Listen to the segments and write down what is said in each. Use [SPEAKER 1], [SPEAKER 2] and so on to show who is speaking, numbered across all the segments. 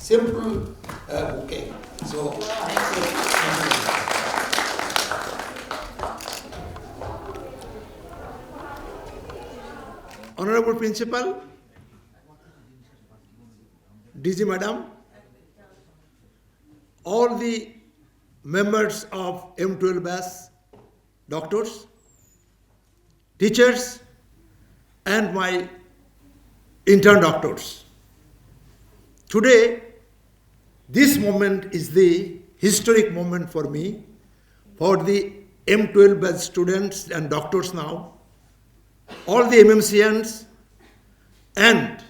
[SPEAKER 1] simple bouquet. So, Honorable Principal, DG Madam, all the members of M-12 batch, doctors, teachers, and my intern doctors. Today, this moment is the historic moment for me, for the M-12 batch students and doctors now, all the MMCNs, and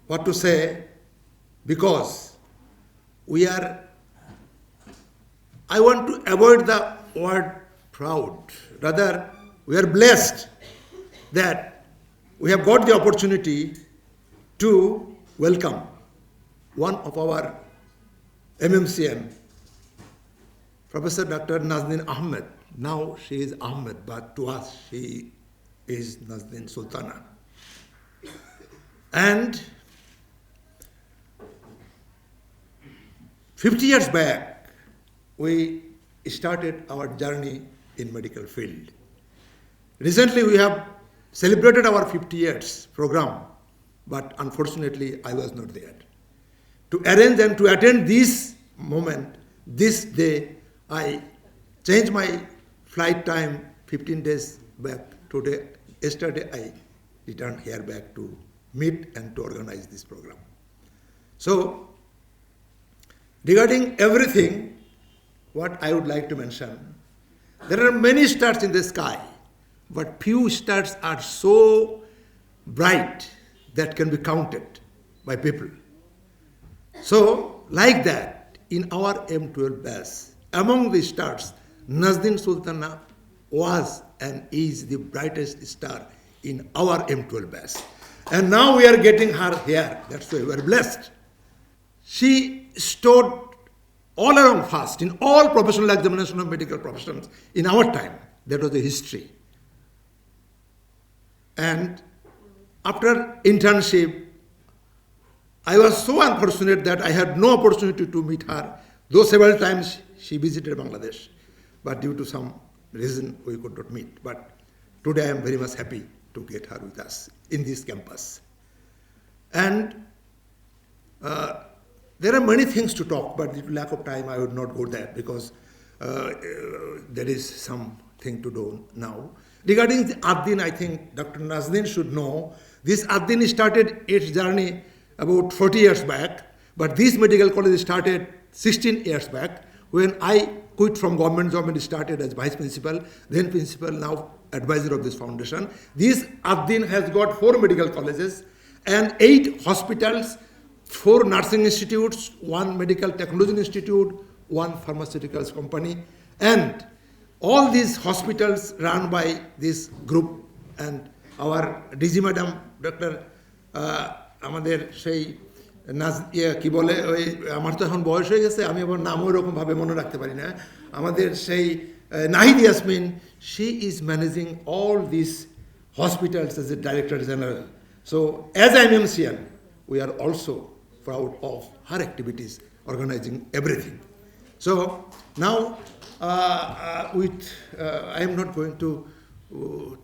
[SPEAKER 1] what to say, because I want to avoid the word proud. Rather, we are blessed that we have got the opportunity to welcome one of our MMCN, Professor Dr. Nazneen Ahmed. Now she is Ahmed, but to us she is Nazneen Sultana. And 50 years back, we started our journey in medical field. Recently, we have celebrated our 50 years program, but unfortunately, I was not there. To arrange and to attend this moment, this day, I changed my flight time 15 days back. Yesterday, I returned here back to meet and to organize this program. So, regarding everything, what I would like to mention, there are many stars in the sky, but few stars are so bright that can be counted by people. So, like that, in our M-12 batch, among the stars, Nazneen Sultana was and is the brightest star in our M-12 batch. And now we are getting her here. That's why we are blessed. She stood all around fast in all professional examination of medical professions in our time. That was the history. And after internship, I was so unfortunate that I had no opportunity to meet her, though several times she visited Bangladesh. But due to some reason, we could not meet. But today I am very much happy to get her with us in this campus. And there are many things to talk, but due to lack of time, I would not go there because there is something to do now. Regarding the Ad-Din, I think Dr. Nazneen should know, this Ad-Din started its journey about 40 years back, but this medical college started 16 years back when I quit from government job and started as vice principal, then principal, now advisor of this foundation. This Ad-Din has got 4 medical colleges and 8 hospitals, 4 nursing institutes, 1 medical technology institute, 1 pharmaceuticals company, and all these hospitals run by this group. And our DG Madam, Dr. আমাদের সেই কি বলে ওই আমার তো এখন বয়স হয়ে গেছে, আমি আবার নাম ওইরকমভাবে মনে রাখতে পারি না, আমাদের সেই Nahid Yasmin, she is managing all these hospitals as a director general. So as MMCN, we are also proud of her activities, organizing everything. So now I am not going to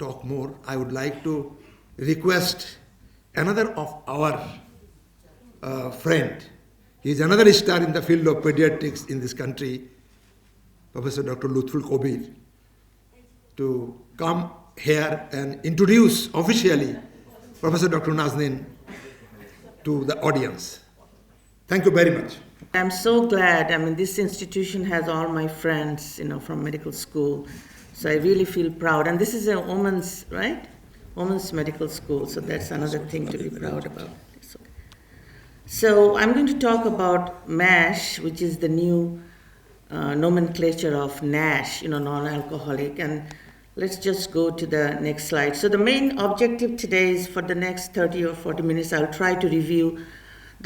[SPEAKER 1] talk more. I would like to request another of our friend. He is another star in the field of pediatrics in this country, Professor Dr. Lutful Kobir, to come here and introduce officially Professor Dr. Nazneen to the audience. Thank you very much.
[SPEAKER 2] I'm so glad. I mean, this institution has all my friends, from medical school. So I really feel proud. And this is a woman's, right? Women's medical school. So that's another thing to be proud about. So I'm going to talk about MASH, which is the new nomenclature of NASH, non-alcoholic. And let's just go to the next slide. So the main objective today is for the next 30 or 40 minutes, I'll try to review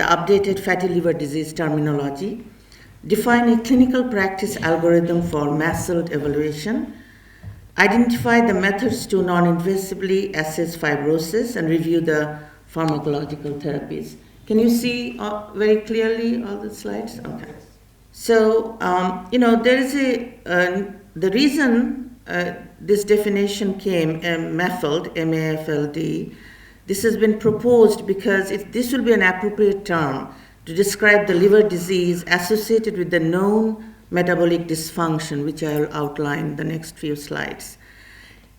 [SPEAKER 2] the updated fatty liver disease terminology, define a clinical practice algorithm for mast-cell evaluation, identify the methods to non-invasively assess fibrosis, and review the pharmacological therapies. Can you see very clearly all the slides? Okay. So, there is the reason this definition came, MAFLD, M-A-F-L-D, this has been proposed because this will be an appropriate term to describe the liver disease associated with the known metabolic dysfunction, which I will outline in the next few slides.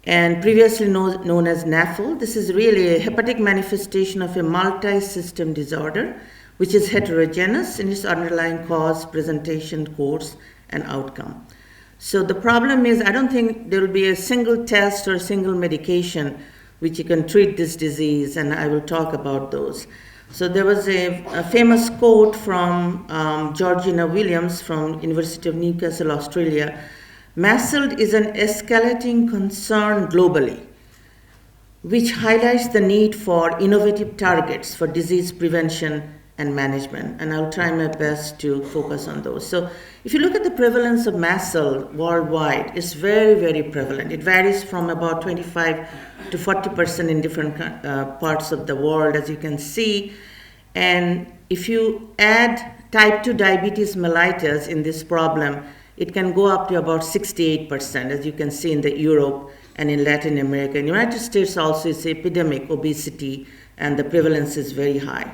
[SPEAKER 2] And previously known as NAFL, this is really a hepatic manifestation of a multi-system disorder, which is heterogeneous in its underlying cause, presentation, course, and outcome. So the problem is, I don't think there will be a single test or a single medication which you can treat this disease, and I will talk about those. So there was a famous quote from Georgina Williams from University of Newcastle, Australia. MASLD is an escalating concern globally, which highlights the need for innovative targets for disease prevention and management, and I'll try my best to focus on those. So if you look at the prevalence of MASLD worldwide, it's very, very prevalent. It varies from about 25 to 40% in different parts of the world, as you can see. And if you add type 2 diabetes mellitus in this problem, it can go up to about 68%, as you can see in Europe and in Latin America. In the United States also, it's epidemic obesity, and the prevalence is very high.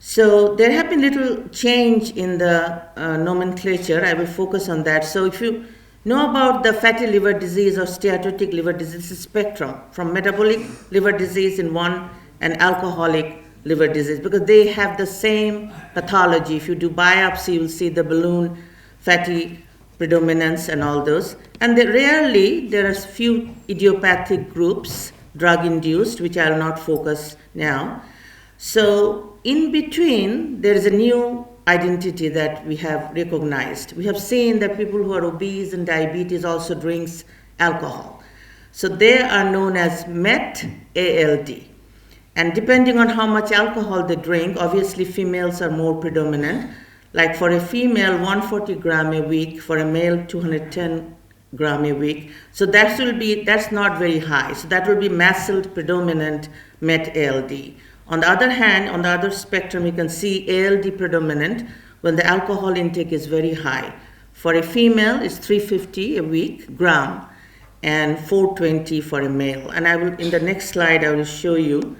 [SPEAKER 2] So there have been little change in the nomenclature. I will focus on that. So if you know about the fatty liver disease or steatotic liver disease, it's a spectrum from metabolic liver disease in one and alcoholic liver disease, because they have the same pathology. If you do biopsy, you'll see the balloon fatty predominance and all those. And rarely there are few idiopathic groups, drug-induced, which I will not focus now. So in between, there is a new identity that we have recognized. We have seen that people who are obese and diabetes also drinks alcohol. So they are known as MET-ALD. And depending on how much alcohol they drink, obviously females are more predominant. Like for a female, 140 gram a week, for a male, 210 gram a week. So that's not very high. So that will be MASLD predominant MET-ALD. On the other hand, on the other spectrum, you can see ALD predominant when the alcohol intake is very high. For a female, it's 350 a week gram, and 420 for a male. And I will, in the next slide, I will show you,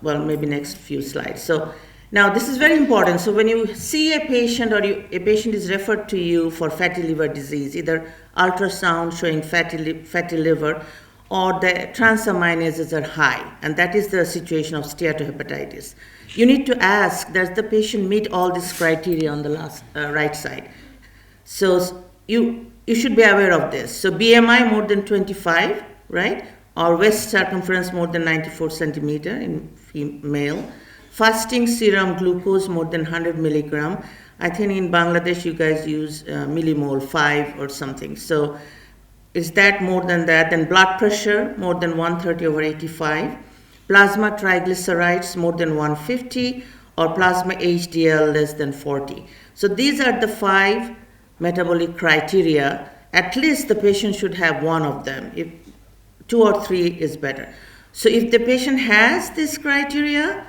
[SPEAKER 2] maybe next few slides. So now this is very important. So when you see a patient or a patient is referred to you for fatty liver disease, either ultrasound showing fatty liver, or the transaminases are high, and that is the situation of steatohepatitis. You need to ask, does the patient meet all these criteria on the right side? So you should be aware of this. So BMI more than 25, right? Or waist circumference more than 94 centimeter in male. Fasting serum glucose more than 100 milligram. I think in Bangladesh you guys use millimole 5 or something. So is that more than that? Then blood pressure more than 130/85, plasma triglycerides more than 150, or plasma HDL less than 40. So these are the 5 metabolic criteria. At least the patient should have one of them. If 2 or 3 is better. So if the patient has this criteria,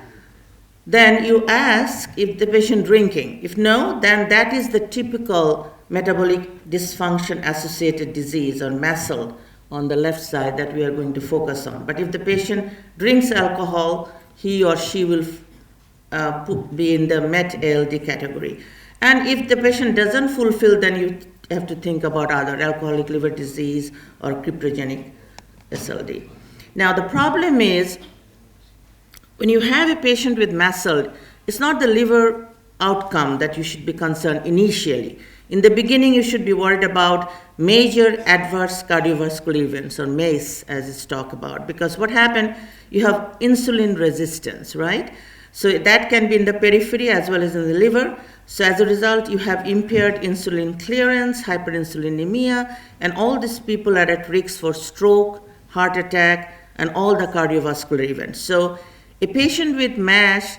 [SPEAKER 2] then you ask if the patient drinking. If no, then that is the typical metabolic dysfunction associated disease, or MASLD, on the left side that we are going to focus on. But if the patient drinks alcohol, he or she will be in the MET-ALD category. And if the patient doesn't fulfill, then you have to think about other alcoholic liver disease or cryptogenic SLD. Now the problem is, when you have a patient with MASLD, it's not the liver outcome that you should be concerned initially. In the beginning, you should be worried about major adverse cardiovascular events, or MACE as it's talked about, because what happened, you have insulin resistance, right? So that can be in the periphery as well as in the liver. So as a result, you have impaired insulin clearance, hyperinsulinemia, and all these people are at risk for stroke, heart attack, and all the cardiovascular events. So a patient with MASH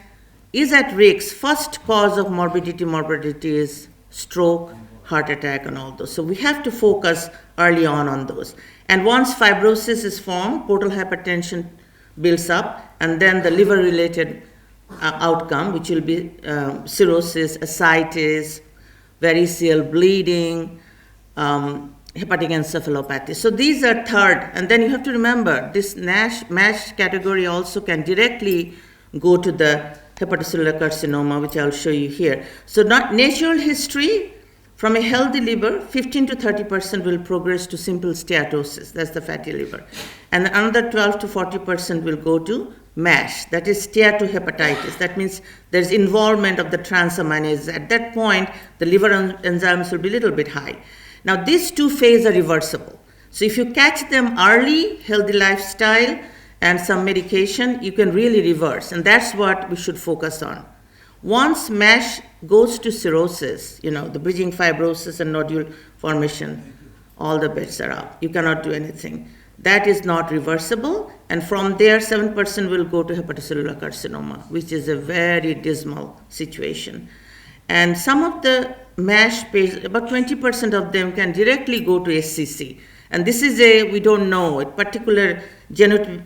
[SPEAKER 2] is at risk. First cause of morbidity is stroke, heart attack, and all those. So we have to focus early on those. And once fibrosis is formed, portal hypertension builds up, and then the liver-related outcome, which will be cirrhosis, ascites, variceal bleeding, hepatic encephalopathy. So these are third. And then you have to remember, this MASH category also can directly go to the hepatocellular carcinoma, which I'll show you here. So natural history, from a healthy liver, 15 to 30% will progress to simple steatosis, that's the fatty liver. And another 12 to 40% will go to MASH, that is steatohepatitis. That means there's involvement of the transaminases. At that point, the liver enzymes will be a little bit high. Now, these two phases are reversible. So if you catch them early, healthy lifestyle, and some medication, you can really reverse. And that's what we should focus on. Once MASH goes to cirrhosis, the bridging fibrosis and nodule formation, all the bets are out. You cannot do anything. That is not reversible. And from there, 7% will go to hepatocellular carcinoma, which is a very dismal situation. And some of the MASH patients, about 20% of them can directly go to SCC. And this is we don't know, a particular genomic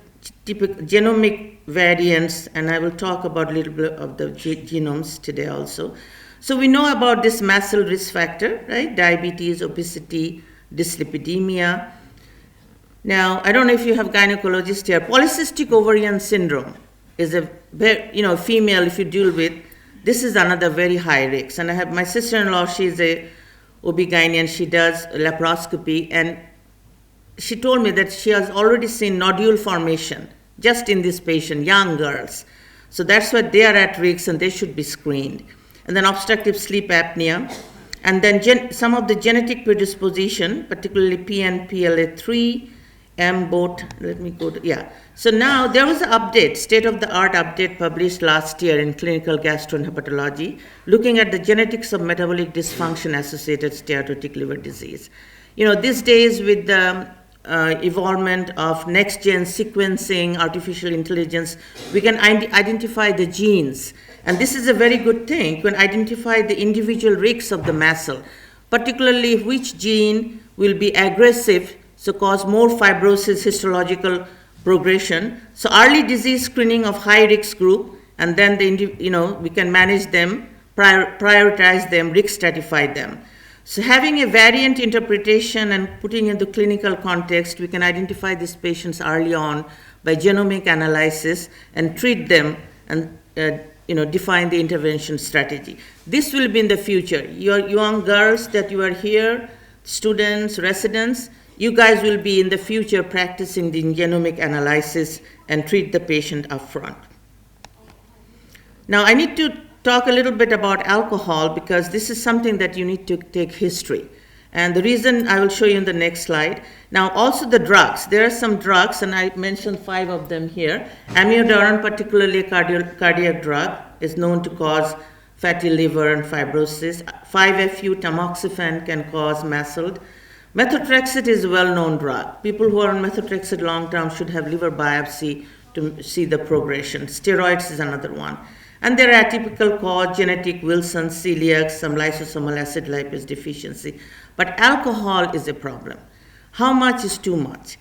[SPEAKER 2] variants, and I will talk about a little bit of the genomes today also. So we know about this MASL risk factor, right? Diabetes, obesity, dyslipidemia. Now, I don't know if you have gynecologists here. Polycystic ovarian syndrome is a female, if you deal with, this is another very high risk. And I have my sister-in-law, she's a OB-GYN, she does laparoscopy, and she told me that she has already seen nodule formation just in this patient, young girls. So that's why they are at risk and they should be screened. And then obstructive sleep apnea. And then some of the genetic predisposition, particularly PNPLA3, MBOT, let me go to, yeah. So now there was an update, state-of-the-art update published last year in Clinical Gastroenterology, looking at the genetics of metabolic dysfunction-associated steatotic liver disease. These days with the evolvement of next-gen sequencing, artificial intelligence, we can identify the genes. And this is a very good thing. You can identify the individual risks of the MASL, particularly which gene will be aggressive, so cause more fibrosis, histological progression. So early disease screening of high-risk group, and then we can manage them, prioritize them, risk stratify them. So having a variant interpretation and putting into clinical context, we can identify these patients early on by genomic analysis and treat them and define the intervention strategy. This will be in the future. Your young girls that you are here, students, residents, you guys will be in the future practicing the genomic analysis and treat the patient upfront. Now I need to talk a little bit about alcohol because this is something that you need to take history. And the reason I will show you in the next slide. Now also the drugs. There are some drugs, and I mentioned 5 of them here. Amiodarone, particularly a cardiac drug, is known to cause fatty liver and fibrosis. 5-FU tamoxifen can cause MASLD. Methotrexate is a well-known drug. People who are on methotrexate long-term should have liver biopsy to see the progression. Steroids is another one. And there are atypical cause, genetic, Wilson, celiac, some lysosomal acid lipase deficiency. But alcohol is a problem. How much is too much?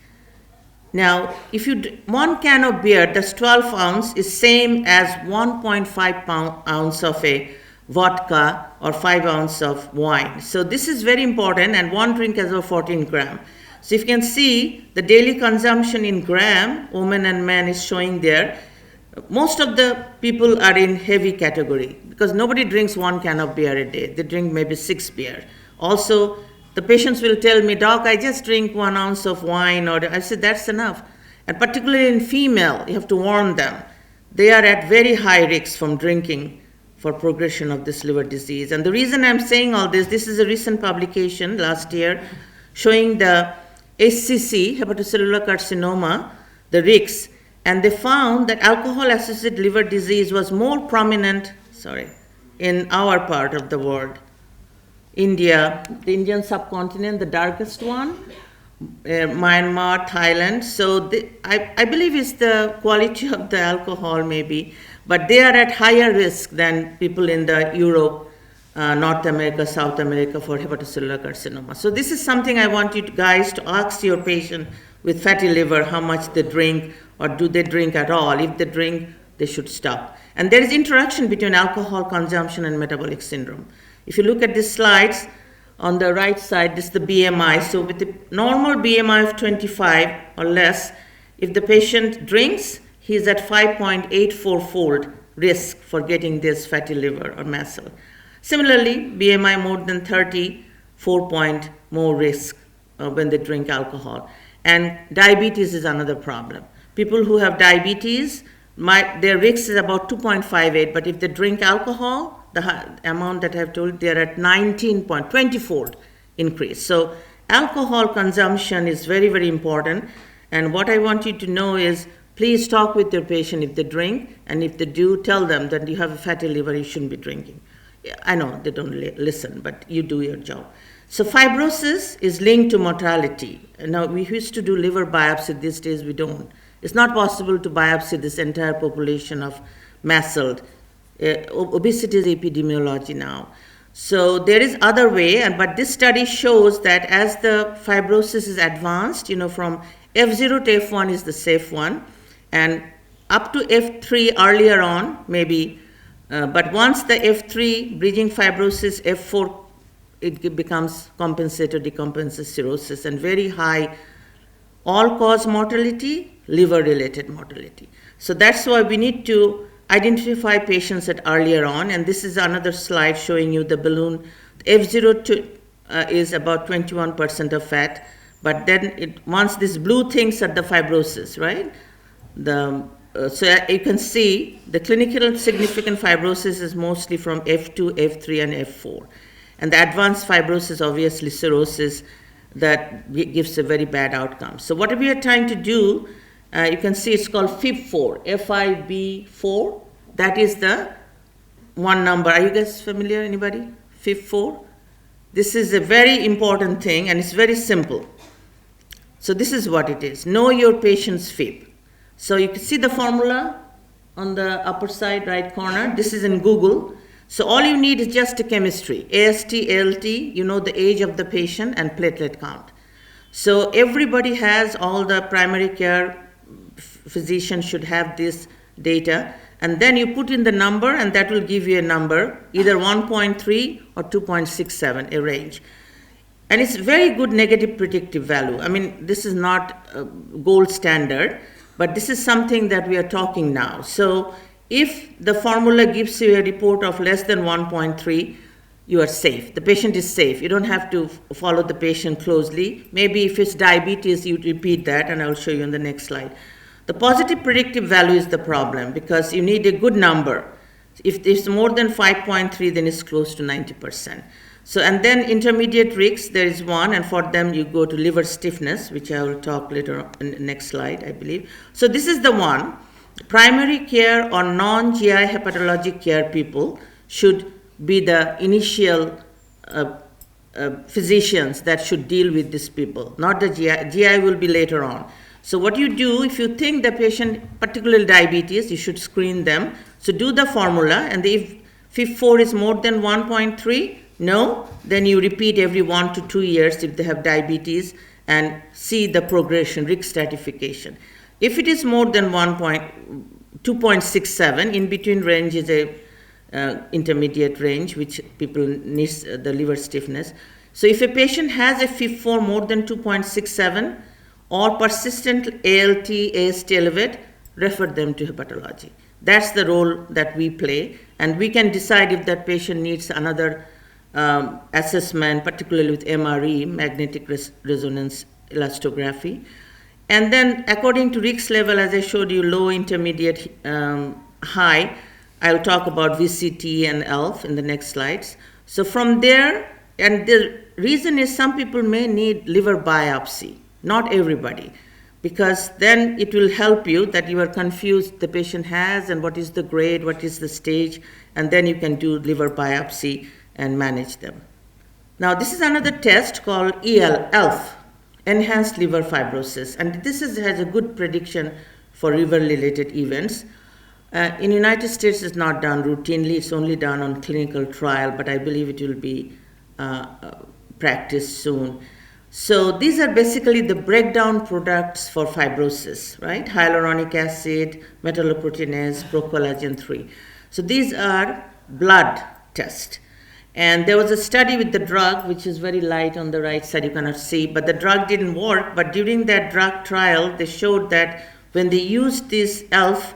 [SPEAKER 2] Now, if you 1 can of beer, that's 12 ounce, is same as 1.5 ounce of a vodka or 5 ounce of wine. So this is very important, and 1 drink has about 14 grams. So if you can see, the daily consumption in gram, women and men, is showing there. Most of the people are in heavy category because nobody drinks 1 can of beer a day. They drink maybe 6 beer. Also, the patients will tell me, Doc, I just drink 1 ounce of wine, or I said, that's enough. And particularly in female, you have to warn them. They are at very high risk from drinking for progression of this liver disease. And the reason I'm saying all this is a recent publication last year showing the HCC, hepatocellular carcinoma, the risks. And they found that alcohol-associated liver disease was more prominent, in our part of the world. India, the Indian subcontinent, the darkest one, Myanmar, Thailand. So I believe it's the quality of the alcohol maybe, but they are at higher risk than people in the Europe, North America, South America for hepatocellular carcinoma. So this is something I want you guys to ask your patient with fatty liver, how much they drink, or do they drink at all. If they drink, they should stop. And there is interaction between alcohol consumption and metabolic syndrome. If you look at these slides, on the right side, this is the BMI. So with the normal BMI of 25 or less, if the patient drinks, he's at 5.84-fold risk for getting this fatty liver or mast cell. Similarly, BMI more than 30, 4 point more risk when they drink alcohol. And diabetes is another problem. People who have diabetes, their risk is about 2.58, but if they drink alcohol, the amount that I've told, they're at 19.20-fold increase. So alcohol consumption is very, very important. And what I want you to know is, please talk with your patient if they drink, and if they do, tell them that you have a fatty liver, you shouldn't be drinking. I know they don't listen, but you do your job. So fibrosis is linked to mortality. Now, we used to do liver biopsy. These days we don't. It's not possible to biopsy this entire population of mast cell. Obesity is epidemiology now. So there is other way, but this study shows that as the fibrosis is advanced, from F0 to F1 is the safe one, and up to F3 earlier on, maybe, but once the F3 bridging fibrosis, F4, it becomes compensated, decompensated cirrhosis, and very high all-cause mortality, liver-related mortality. So that's why we need to identify patients at earlier on, and this is another slide showing you the balloon. F0 is about 21% of fat, but then once these blue things are the fibrosis, right? So you can see the clinical significant fibrosis is mostly from F2, F3, and F4. And the advanced fibrosis, obviously cirrhosis, that gives a very bad outcome. So what we are trying to do, you can see it's called FIB4, FIB4. That is the one number. Are you guys familiar, anybody? FIB4? This is a very important thing, and it's very simple. So this is what it is. Know your patient's FIB. So you can see the formula on the upper side, right corner. This is in Google. So all you need is just a chemistry, AST, ALT, you know the age of the patient, and platelet count. So everybody has, all the primary care physician should have this data, and then you put in the number, and that will give you a number, either 1.3 or 2.67, a range. And it's very good negative predictive value. I mean, this is not gold standard, but this is something that we are talking now. So if the formula gives you a report of less than 1.3, you are safe. The patient is safe. You don't have to follow the patient closely. Maybe if it's diabetes, you repeat that, and I'll show you on the next slide. The positive predictive value is the problem, because you need a good number. If it's more than 5.3, then it's close to 90%. So, and then intermediate risks, there is one, and for them you go to liver stiffness, which I will talk later on in the next slide, I believe. So this is the one. Primary care or non-GI hepatologic care people should be the initial physicians that should deal with these people, not the GI. GI will be later on. So what you do, if you think the patient, particularly diabetes, you should screen them. So do the formula, and if FIB4 is more than 1.3, no, then you repeat every 1 to 2 years if they have diabetes, and see the progression, risk stratification. If it is more than 2.67, in between range is a intermediate range, which people need the liver stiffness. So if a patient has a FIB4 more than 2.67 or persistent ALT, AST elevate, refer them to hepatology. That's the role that we play, and we can decide if that patient needs another assessment, particularly with MRE, magnetic resonance elastography. And then according to risk level, as I showed you, low, intermediate, high, I'll talk about VCT and ELF in the next slides. So from there, and the reason is some people may need liver biopsy, not everybody, because then it will help you that you are confused the patient has and what is the grade, what is the stage, and then you can do liver biopsy and manage them. Now this is another test called ELF, enhanced liver fibrosis, and this has a good prediction for liver-related events. In the United States, it's not done routinely, it's only done on clinical trial, but I believe it will be practiced soon. So these are basically the breakdown products for fibrosis, right? Hyaluronic acid, metalloproteinase, procollagen 3. So these are blood tests. And there was a study with the drug, which is very light on the right side, you cannot see, but the drug didn't work. But during that drug trial, they showed that when they used this ELF,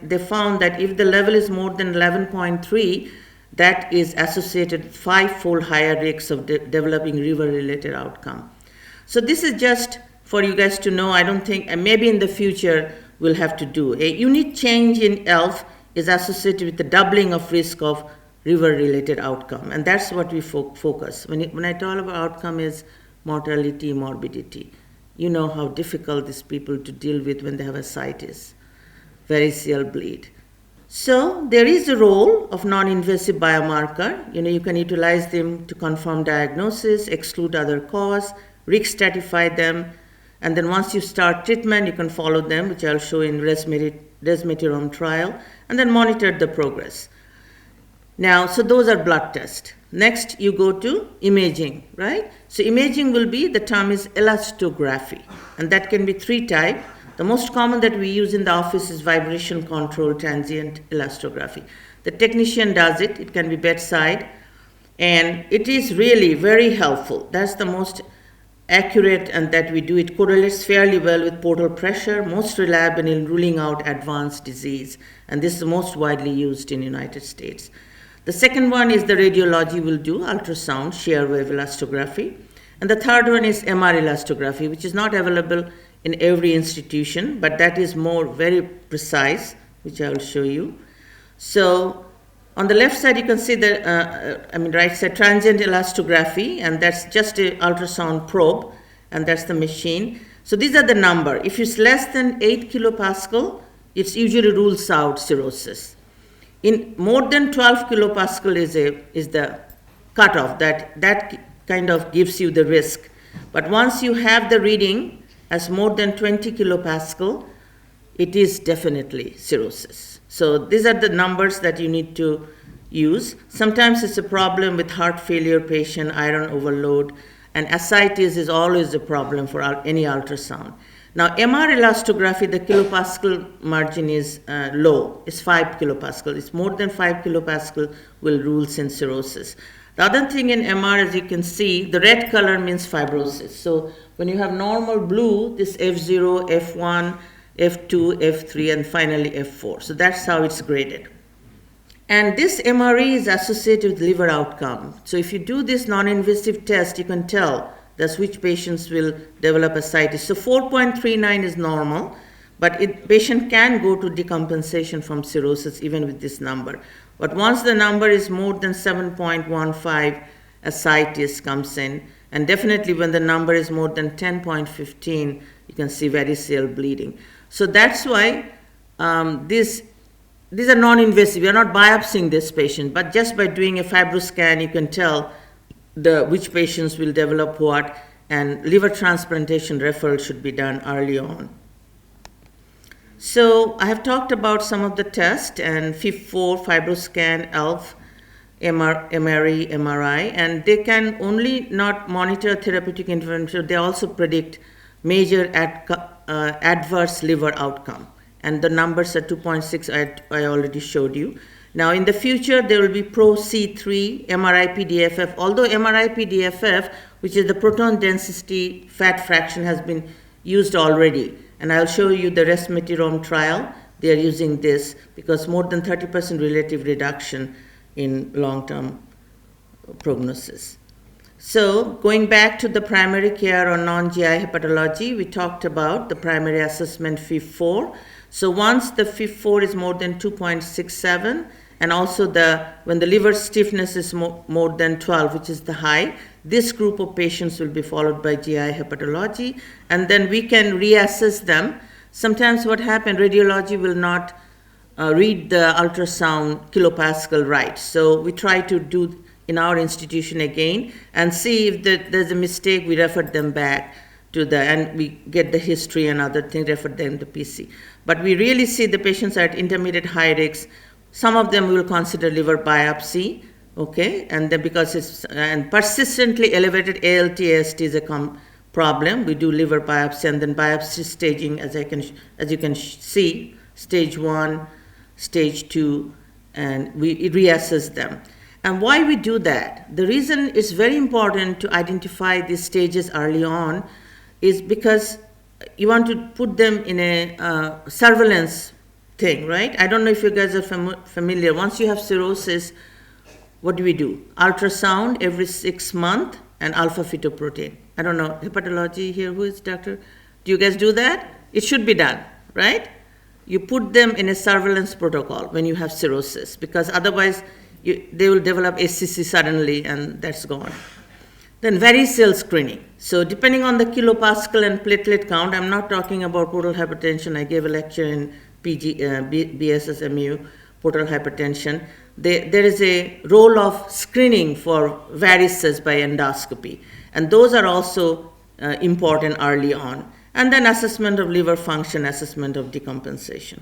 [SPEAKER 2] they found that if the level is more than 11.3, that is associated with 5-fold higher risks of developing liver-related outcome. So this is just for you guys to know. I don't think, and maybe in the future we'll have to do. A unit change in ELF is associated with the doubling of risk of liver-related outcome, and that's what we focus. When I talk about outcome is mortality, morbidity. You know how difficult these people to deal with when they have ascites, variceal bleed. So there is a role of non-invasive biomarker. You can utilize them to confirm diagnosis, exclude other cause, risk stratify them, and then once you start treatment, you can follow them, which I'll show in resmetirom trial, and then monitor the progress. Now, so those are blood tests. Next, you go to imaging, right? So imaging will be, the term is elastography, and that can be 3 types. The most common that we use in the office is vibration control transient elastography. The technician does it. It can be bedside, and it is really very helpful. That's the most accurate, and that we do. It correlates fairly well with portal pressure, most reliable in ruling out advanced disease, and this is most widely used in the United States. The second one is the radiology will do, ultrasound, shear wave elastography. And the third one is MR elastography, which is not available in every institution, but that is very precise, which I will show you. So on the left side, you can see right side, transient elastography, and that's just an ultrasound probe, and that's the machine. So these are the number. If it's less than 8 kilopascal, it usually rules out cirrhosis. In more than 12 kilopascal is the cutoff, that kind of gives you the risk. But once you have the reading as more than 20 kilopascal, it is definitely cirrhosis. So these are the numbers that you need to use. Sometimes it's a problem with heart failure patient, iron overload, and ascites is always a problem for any ultrasound. Now, MR elastography, the kilopascal margin is low. It's 5 kilopascal. It's more than 5 kilopascal will rule in cirrhosis. The other thing in MR, as you can see, the red color means fibrosis. So when you have normal blue, this F0, F1, F2, F3, and finally F4. So that's how it's graded. And this MRE is associated with liver outcome. So if you do this non-invasive test, you can tell that's which patients will develop ascites. So 4.39 is normal, but patient can go to decompensation from cirrhosis even with this number. But once the number is more than 7.15, ascites comes in. And definitely when the number is more than 10.15, you can see variceal bleeding. So that's why these are non-invasive. We are not biopsying this patient, but just by doing a fibroscan, you can tell which patients will develop what, and liver transplantation referral should be done early on. So I have talked about some of the tests, and FIB4, FibroScan, ELF, MRE, MRI, and they can only not monitor therapeutic intervention, they also predict major adverse liver outcome. And the numbers are 2.6, I already showed you. Now in the future, there will be PRO-C3, MRI-PDFF, although MRI-PDFF, which is the proton density fat fraction, has been used already. And I'll show you the resmetirom trial. They are using this because more than 30% relative reduction in long-term prognosis. So going back to the primary care or non-GI hepatology, we talked about the primary assessment FIB4. So once the FIB4 is more than 2.67, and also when the liver stiffness is more than 12, which is the high, this group of patients will be followed by GI hepatology, and then we can reassess them. Sometimes what happens, radiology will not read the ultrasound kilopascal right. So we try to do in our institution again and see if there's a mistake, we refer them back to and we get the history and other things, refer them to PC. But we really see the patients are at intermediate high risk. Some of them will consider liver biopsy, Okay, and then because it's and persistently elevated ALT, AST is a problem. We do liver biopsy and then biopsy staging, as you can see, stage 1, stage 2, and we reassess them. And why we do that? The reason it's very important to identify these stages early on is because you want to put them in a surveillance thing, right? I don't know if you guys are familiar. Once you have cirrhosis, what do we do? Ultrasound every 6 months and alpha-fetoprotein. I don't know, hepatology here, who is doctor? Do you guys do that? It should be done, right? You put them in a surveillance protocol when you have cirrhosis, because otherwise they will develop SCC suddenly and that's gone. Then varicose screening. So depending on the kilopascal and platelet count, I'm not talking about portal hypertension. I gave a lecture in BSSMU, portal hypertension. There is a role of screening for varices by endoscopy, and those are also important early on. And then assessment of liver function, assessment of decompensation.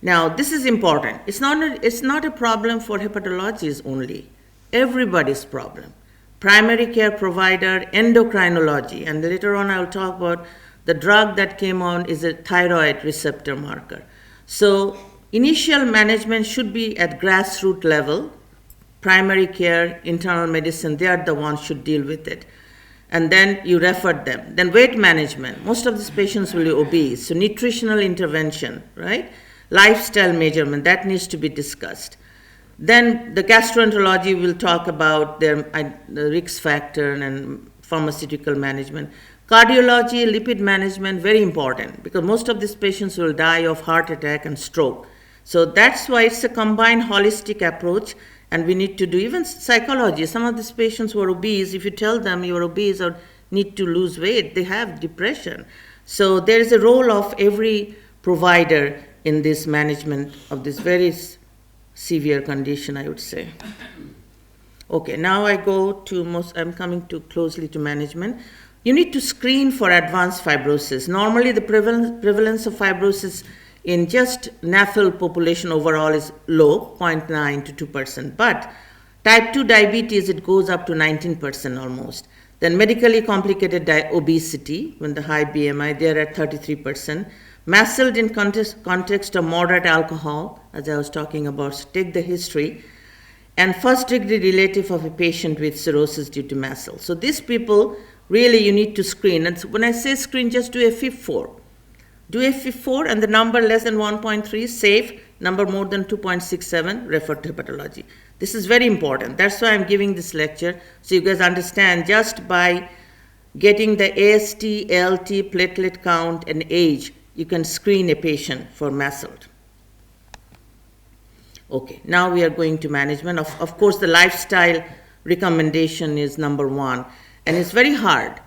[SPEAKER 2] Now, this is important. It's not a problem for hepatologists only. Everybody's problem. Primary care provider, endocrinology, and later on I'll talk about the drug that came on is a thyroid receptor marker. So initial management should be at grassroots level. Primary care, internal medicine, they are the ones should deal with it. And then you refer them. Then weight management. Most of these patients will be obese. So nutritional intervention, right? Lifestyle measurement, that needs to be discussed. Then the gastroenterology will talk about the risk factor and pharmaceutical management. Cardiology, lipid management, very important because most of these patients will die of heart attack and stroke. So that's why it's a combined holistic approach, and we need to do even psychology. Some of these patients who are obese, if you tell them you're obese or need to lose weight, they have depression. So there is a role of every provider in this management of this very severe condition, I would say. Okay, now I'm coming too closely to management. You need to screen for advanced fibrosis. Normally the prevalence of fibrosis in just NAFL population overall is low, 0.9 to 2%, but type 2 diabetes, it goes up to 19% almost. Then medically complicated obesity, when the high BMI, they're at 33%. Mast cell in context of moderate alcohol, as I was talking about, so take the history, and first degree relative of a patient with cirrhosis due to mast cell. So these people, really you need to screen. And so when I say screen, just do a FIB4. Do a FIB4 and the number less than 1.3, safe, number more than 2.67, refer to hepatology. This is very important. That's why I'm giving this lecture, so you guys understand just by getting the AST, ALT, platelet count, and age, you can screen a patient for mast cell. Okay, now we are going to management. Of course, the lifestyle recommendation is number one, and it's very hard,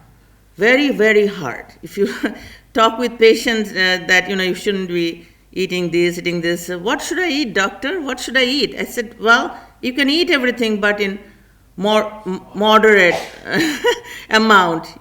[SPEAKER 2] very, very hard. If you talk with patients that, you shouldn't be eating this, what should I eat, doctor? What should I eat? I said, well, you can eat everything, but in more moderate amount,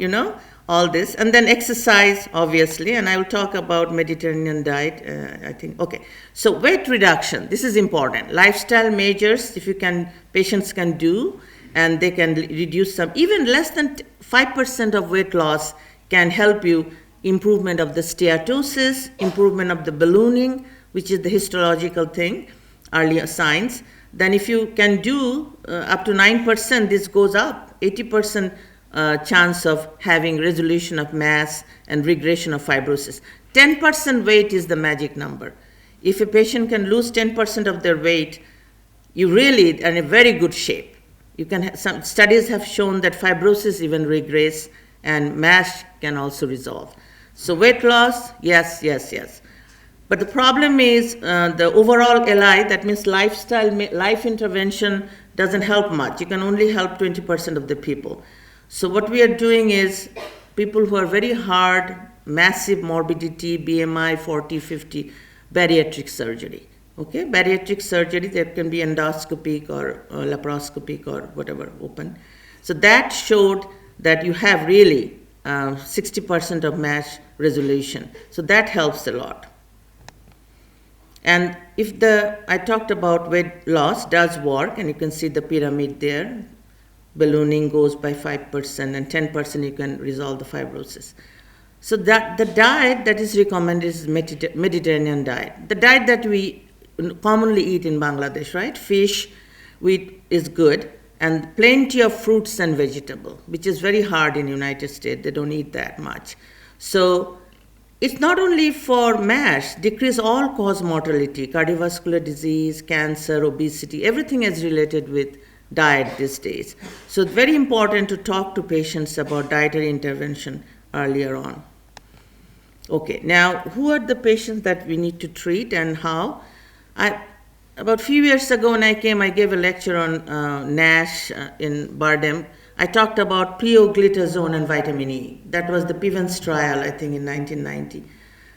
[SPEAKER 2] all this. And then exercise, obviously, and I will talk about Mediterranean diet, I think. Okay, so weight reduction, this is important. Lifestyle measures, if you can, patients can do, and they can reduce some, even less than 5% of weight loss can help you improvement of the steatosis, improvement of the ballooning, which is the histological thing, earlier signs. Then if you can do up to 9%, this goes up, 80% chance of having resolution of mass and regression of fibrosis. 10% weight is the magic number. If a patient can lose 10% of their weight, you really are in a very good shape. You can some studies have shown that fibrosis even regress and mass can also resolve. So weight loss, yes. But the problem is the overall LI, that means life intervention doesn't help much. You can only help 20% of the people. So what we are doing is people who are very hard, massive morbidity, BMI 40, 50, bariatric surgery. Okay, bariatric surgery, there can be endoscopic or laparoscopic or whatever, open. So that showed that you have really 60% of MASH resolution. So that helps a lot. And I talked about weight loss does work, and you can see the pyramid there. Ballooning goes by 5%, and 10% you can resolve the fibrosis. So that the diet that is recommended is Mediterranean diet. The diet that we commonly eat in Bangladesh, right? Fish, wheat is good, and plenty of fruits and vegetables, which is very hard in United States. They don't eat that much. So it's not only for MASH, decrease all-cause mortality, cardiovascular disease, cancer, obesity, everything is related with diet these days. So it's very important to talk to patients about dietary intervention earlier on. Okay, now who are the patients that we need to treat and how? About a few years ago when I came, I gave a lecture on NASH in Bardem. I talked about pioglitazone and vitamin E. That was the Pivens trial, I think, in 1990.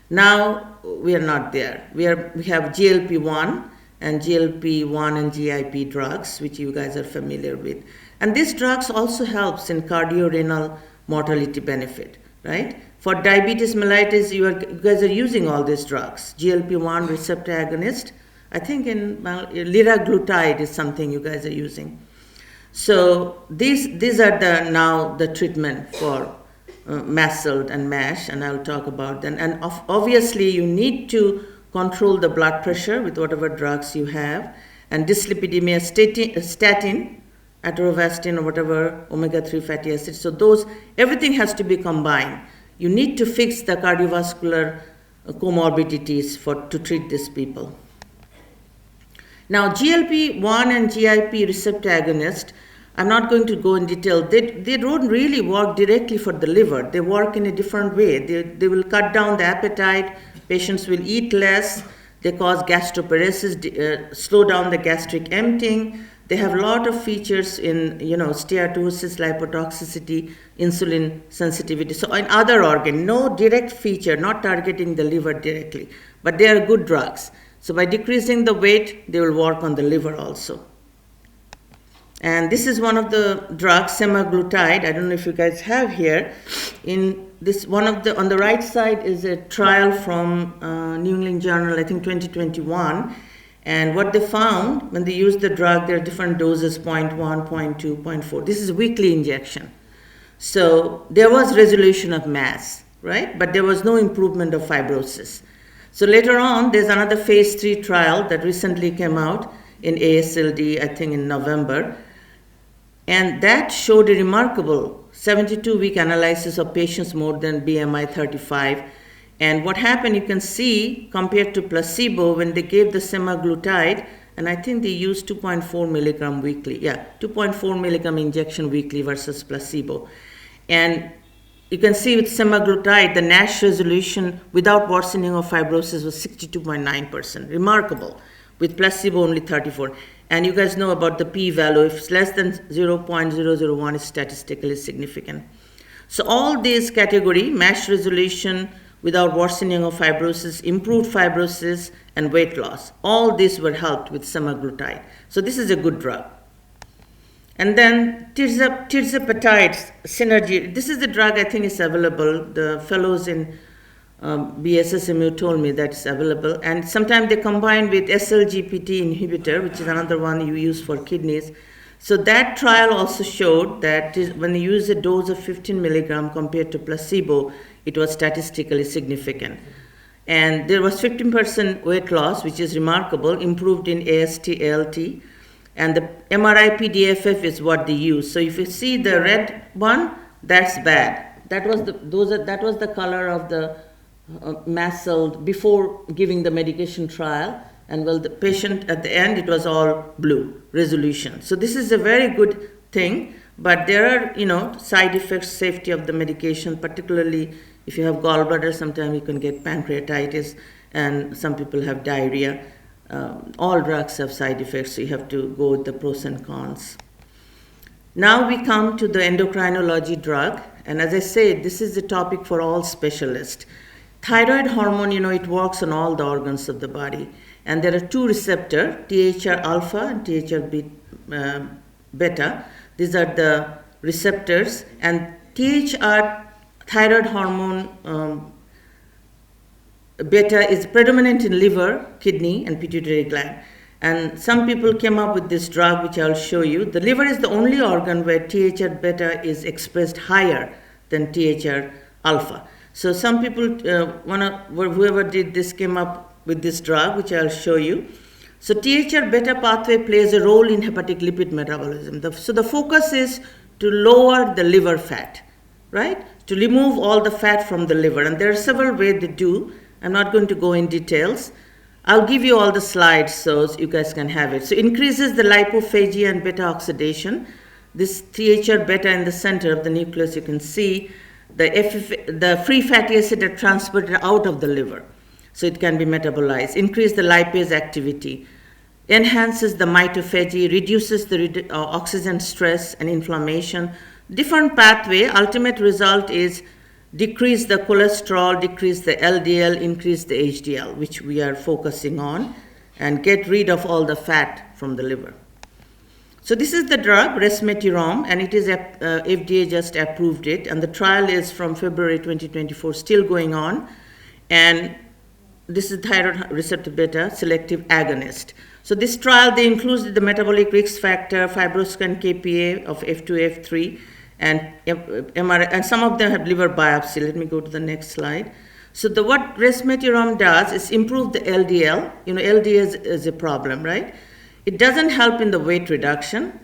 [SPEAKER 2] Now we are not there. We have GLP-1 and GLP-1 and GIP drugs, which you guys are familiar with. And these drugs also helps in cardiorenal mortality benefit, right? For diabetes mellitus, you guys are using all these drugs. GLP-1 receptor agonist, I think liraglutide is something you guys are using. So these are now the treatment for MASLD and MASH, and I'll talk about them. And obviously you need to control the blood pressure with whatever drugs you have, and dyslipidemia, statin, atorvastatin, or whatever, omega-3 fatty acids. So everything has to be combined. You need to fix the cardiovascular comorbidities to treat these people. Now, GLP-1 and GIP receptor agonist, I'm not going to go in detail. They don't really work directly for the liver. They work in a different way. They will cut down the appetite. Patients will eat less. They cause gastroparesis, slow down the gastric emptying. They have a lot of features in, steatosis, lipotoxicity, insulin sensitivity. So in other organ, no direct feature, not targeting the liver directly, but they are good drugs. So by decreasing the weight, they will work on the liver also. And this is one of the drugs, semaglutide. I don't know if you guys have here. In this, on the right side is a trial from New England Journal, I think 2021. And what they found when they used the drug, there are different doses, 0.1, 0.2, 0.4. This is a weekly injection. So there was resolution of mass, right? But there was no improvement of fibrosis. So later on, there's another phase 3 trial that recently came out in ASLD, I think in November. And that showed a remarkable 72-week analysis of patients more than BMI 35. And what happened, you can see, compared to placebo, when they gave the semaglutide, and I think they used 2.4 milligram weekly. 2.4 milligram injection weekly versus placebo. And you can see with semaglutide, the NASH resolution without worsening of fibrosis was 62.9%. Remarkable. With placebo, only 34%. And you guys know about the p-value. If it's less than 0.001, it's statistically significant. So all these category, MASH resolution without worsening of fibrosis, improved fibrosis, and weight loss, all these were helped with semaglutide. So this is a good drug. And then tirzepatide synergy. This is the drug I think is available. The fellows in BSSMU told me that it's available. And sometimes they combine with SLGPT inhibitor, which is another one you use for kidneys. So that trial also showed that when you use a dose of 15 milligram compared to placebo, it was statistically significant. And there was 15% weight loss, which is remarkable, improved in AST, ALT. And the MRI-PDFF is what they use. So if you see the red one, that's bad. That was the color of the MASLD before giving the medication trial. And the patient at the end, it was all blue, resolution. So this is a very good thing, but there are, side effects, safety of the medication, particularly if you have gallbladder, sometimes you can get pancreatitis, and some people have diarrhea. All drugs have side effects, so you have to go with the pros and cons. Now we come to the endocrinology drug, and as I said, this is a topic for all specialists. Thyroid hormone, it works on all the organs of the body. And there are two receptors, THR alpha and THR beta. These are the receptors. And THR, thyroid hormone, beta is predominant in liver, kidney, and pituitary gland. And some people came up with this drug, which I'll show you. The liver is the only organ where THR beta is expressed higher than THR alpha. So some people, whoever did this came up with this drug, which I'll show you. So THR beta pathway plays a role in hepatic lipid metabolism. So the focus is to lower the liver fat, right? To remove all the fat from the liver. And there are several ways to do. I'm not going to go in details. I'll give you all the slides so you guys can have it. So increases the lipophagy and beta oxidation. This THR beta in the center of the nucleus, you can see the free fatty acid are transported out of the liver. So it can be metabolized. Increase the lipase activity. Enhances the mitophagy, reduces the oxygen stress and inflammation. Different pathway, ultimate result is decrease the cholesterol, decrease the LDL, increase the HDL, which we are focusing on, and get rid of all the fat from the liver. So this is the drug, resmetirom, and it is FDA just approved it, and the trial is from February 2024, still going on, and this is thyroid receptor beta selective agonist. So this trial, they included the metabolic risk factor, fibroscan KPA of F2, F3, and MRI, and some of them have liver biopsy. Let me go to the next slide. So what resmetirom does is improve the LDL. You know, LDL is a problem, right? It doesn't help in the weight reduction.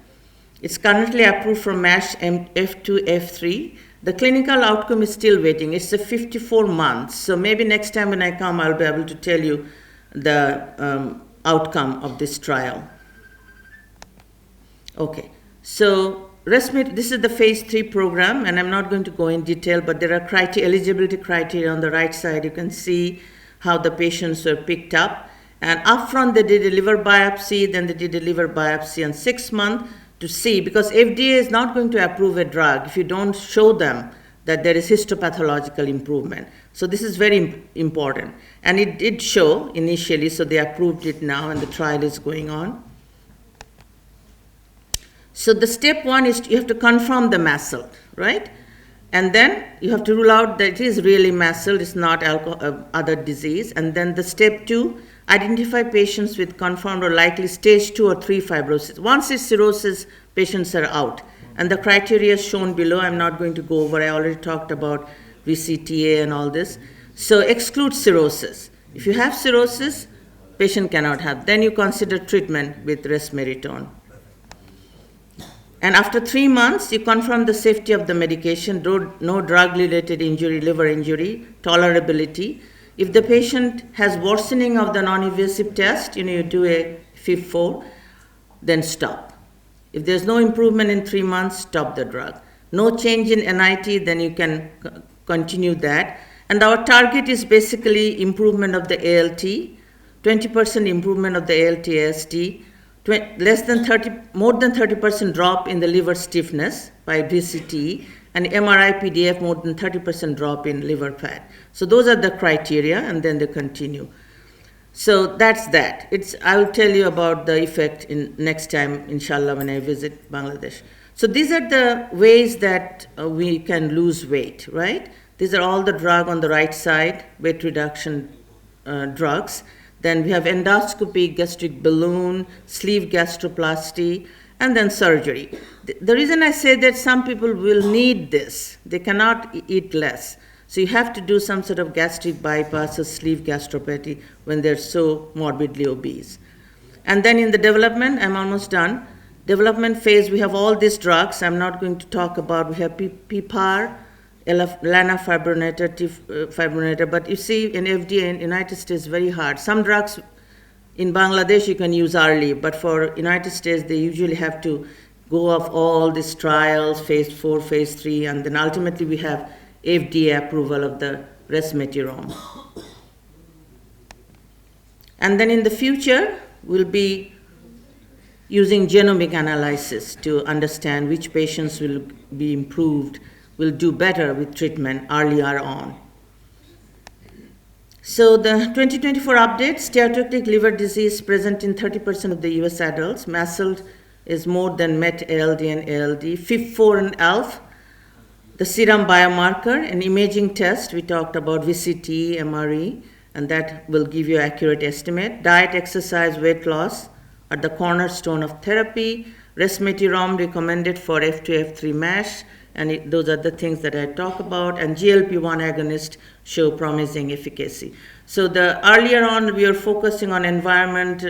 [SPEAKER 2] It's currently approved for MASH F2, F3. The clinical outcome is still waiting. It's 54 months. So maybe next time when I come, I'll be able to tell you the outcome of this trial. Okay, so this is the phase 3 program, and I'm not going to go in detail, but there are eligibility criteria on the right side. You can see how the patients were picked up. And upfront, they did a liver biopsy, then they did a liver biopsy on 6 months to see, because FDA is not going to approve a drug if you don't show them that there is histopathological improvement. So this is very important. And it did show initially, so they approved it now, and the trial is going on. So the step 1 is you have to confirm the mast cell, right? And then you have to rule out that it is really mast cell, it's not other disease. And then the step 2, identify patients with confirmed or likely stage 2 or 3 fibrosis. Once it's cirrhosis, patients are out. And the criteria is shown below. I'm not going to go over. I already talked about VCTA and all this. So exclude cirrhosis. If you have cirrhosis, patient cannot have. Then you consider treatment with resmetirom. And after 3 months, you confirm the safety of the medication, no drug-related injury, liver injury, tolerability. If the patient has worsening of the non-invasive test, you do a FIB-4, then stop. If there's no improvement in 3 months, stop the drug. No change in NIT, then you can continue that. And our target is basically improvement of the ALT, 20% improvement of the ALT-AST, more than 30% drop in the liver stiffness by VCT, and MRI PDF more than 30% drop in liver fat. So those are the criteria, and then they continue. So that's that. I will tell you about the effect in next time, inshallah, when I visit Bangladesh. So these are the ways that we can lose weight, right? These are all the drug on the right side, weight reduction drugs. Then we have endoscopy, gastric balloon, sleeve gastroplasty, and then surgery. The reason I say that some people will need this, they cannot eat less. So you have to do some sort of gastric bypass or sleeve gastropathy when they're so morbidly obese. And then in the development, I'm almost done. Development phase, we have all these drugs. I'm not going to talk about, we have PPAR, fibrinogen, but you see in FDA in United States, very hard. Some drugs in Bangladesh you can use early, but for United States, they usually have to go off all these trials, phase 4, phase 3, and then ultimately we have FDA approval of the resmetirom. And then in the future, we'll be using genomic analysis to understand which patients will be improved, will do better with treatment earlier on. So the 2024 update, steatotic liver disease present in 30% of the US adults. Mast cell is more than MET, ALD, and ALD. FIB-4 and ALF, the serum biomarker, an imaging test, we talked about VCT, MRE, and that will give you accurate estimate. Diet, exercise, weight loss are the cornerstone of therapy. Resmetirom recommended for F2, F3 MASH, and those are the things that I talk about, and GLP-1 agonists show promising efficacy. So earlier on we were focusing on environment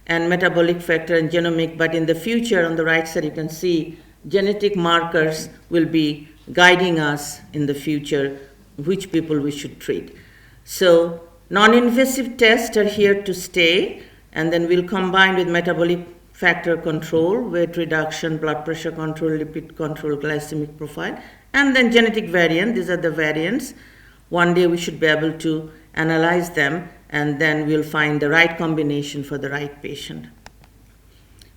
[SPEAKER 2] and metabolic factor and genomic, but in the future on the right side you can see genetic markers will be guiding us in the future which people we should treat. So non-invasive tests are here to stay, and then we'll combine with metabolic factor control, weight reduction, blood pressure control, lipid control, glycemic profile, and then genetic variant. These are the variants. One day we should be able to analyze them, and then we'll find the right combination for the right patient.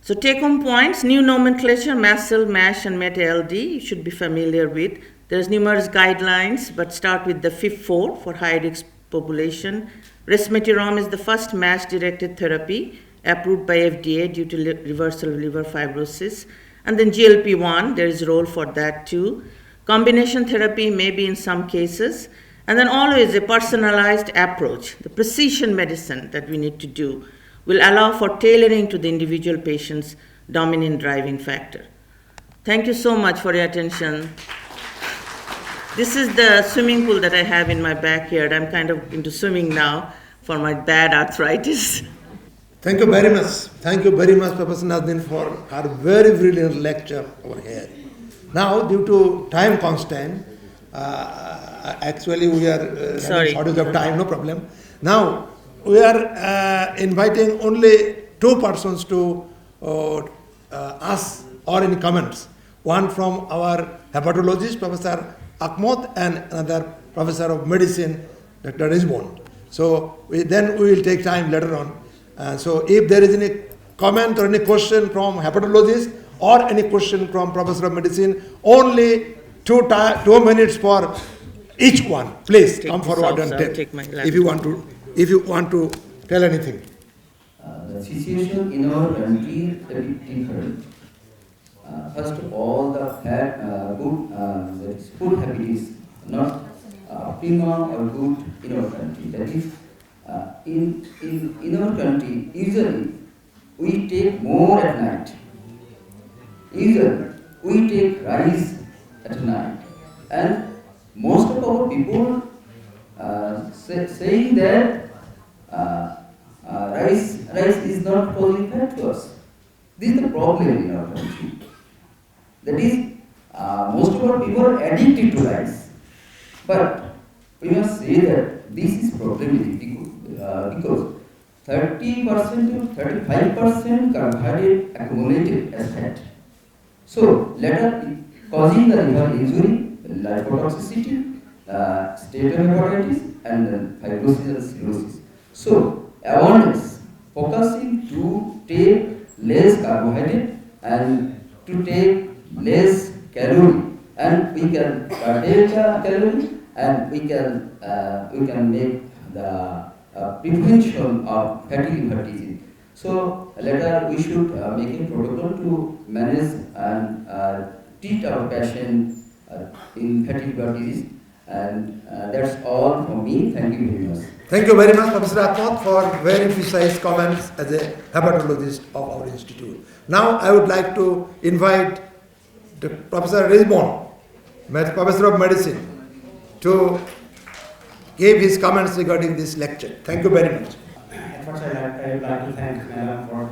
[SPEAKER 2] So take-home points, new nomenclature, mast cell, MASH, and MET-ALD, you should be familiar with. There's numerous guidelines, but start with the FIF4 for high-risk population. Resmetirom is the first MASH-directed therapy approved by FDA due to reversal of liver fibrosis. And then GLP-1, there is a role for that too. Combination therapy may be in some cases. And then always a personalized approach, the precision medicine that we need to do will allow for tailoring to the individual patient's dominant driving factor. Thank you so much for your attention. This is the swimming pool that I have in my backyard. I'm kind of into swimming now for my bad arthritis.
[SPEAKER 1] Thank you very much. Thank you very much, Professor Nazneen, for our very brilliant lecture over here. Now, due to time constraint, actually we are shortage of time, no problem. Now, we are inviting only two persons to ask or any comments. One from our hepatologist, Professor Ahmed, and another Professor of Medicine, Dr. Rizwan. So we will take time later on. So if there is any comment or any question from hepatologist or any question from Professor of Medicine, only 2 minutes for each one. Please come forward and tell if you want to tell anything.
[SPEAKER 3] The situation in our country is a bit different. First of all, the food habit is not optimum or good in our country. That is, in our country, usually we take more at night. Usually we take rice at night, and most of our people saying that rice is not causing fat to us. This is the problem in our country. That is, most of our people are addicted to rice. But we must say that this is problematic because 30% to 35% carbohydrate accumulated as fat. So later causing the liver injury, lipotoxicity, steatohepatitis, and fibrosis and cirrhosis. So awareness, focusing to take less carbohydrate and to take less calorie, and we can curtail the calorie, and we can make the prevention of fatty liver disease. So later we should make a protocol to manage and treat our patient in fatty liver disease. And that's all from me. Thank you very much.
[SPEAKER 1] Thank you very much, Professor Ahmed, for very precise comments as a hepatologist of our institute. Now I would like to invite Professor Rizwan, Professor of Medicine, to give his comments regarding this lecture. Thank you very much.
[SPEAKER 4] At first, I would like to thank Madam for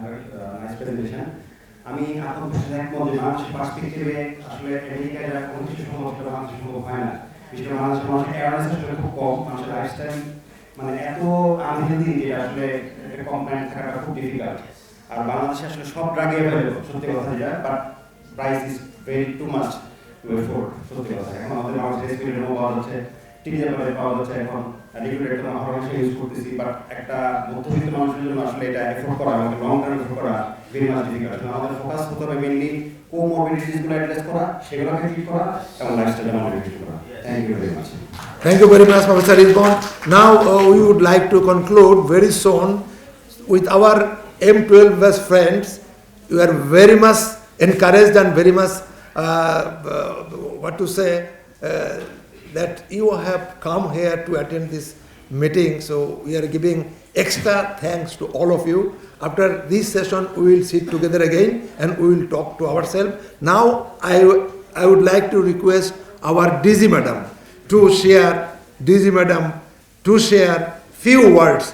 [SPEAKER 4] her nice presentation. আমি আপনার সাথে একমত যে মানুষের পার্সপেক্টিভে আসলে আমেরিকায় যারা কোনো কিছু সম্ভব সেটা মানুষের সম্ভব হয় না। বিশেষ করে মানুষের অ্যাওয়ারনেস আসলে খুব কম, মানুষের লাইফস্টাইল মানে এত আনহেলদি যে আসলে কমপ্লায়েন্ট থাকাটা খুব ডিফিকাল্ট। আর বাংলাদেশে আসলে সব ড্রাগে অ্যাভেলেবল, সত্যি কথা যেটা, but price is very too much to afford, সত্যি কথা। এখন আমাদের বাংলাদেশে রেসপিরেটর পাওয়া যাচ্ছে, টিডিএফআর পাওয়া যাচ্ছে, এখন রেগুলেটর আমরা হরমোন ইউজ করতেছি, বাট একটা মধ্যবিত্ত মানুষের জন্য আসলে এটা এফোর্ড করা এবং লং টার্ম এফোর্ড করা ভেরি মাচ ডিফিকাল্ট। আমাদের ফোকাস হতে হবে মেইনলি কোমরবিডিটিসগুলো অ্যাড্রেস করা, সেগুলোকে ট্রিট করা এবং লাইফস্টাইল মডিফিকেশন করা। Thank you very much.
[SPEAKER 1] Thank you very much, Professor Rizwan. Now we would like to conclude very soon with our M12 best friends. You are very much encouraged and very much that you have come here to attend this meeting. So we are giving extra thanks to all of you. After this session, we will sit together again and we will talk to ourselves. Now, I would like to request our DG Madam to share few words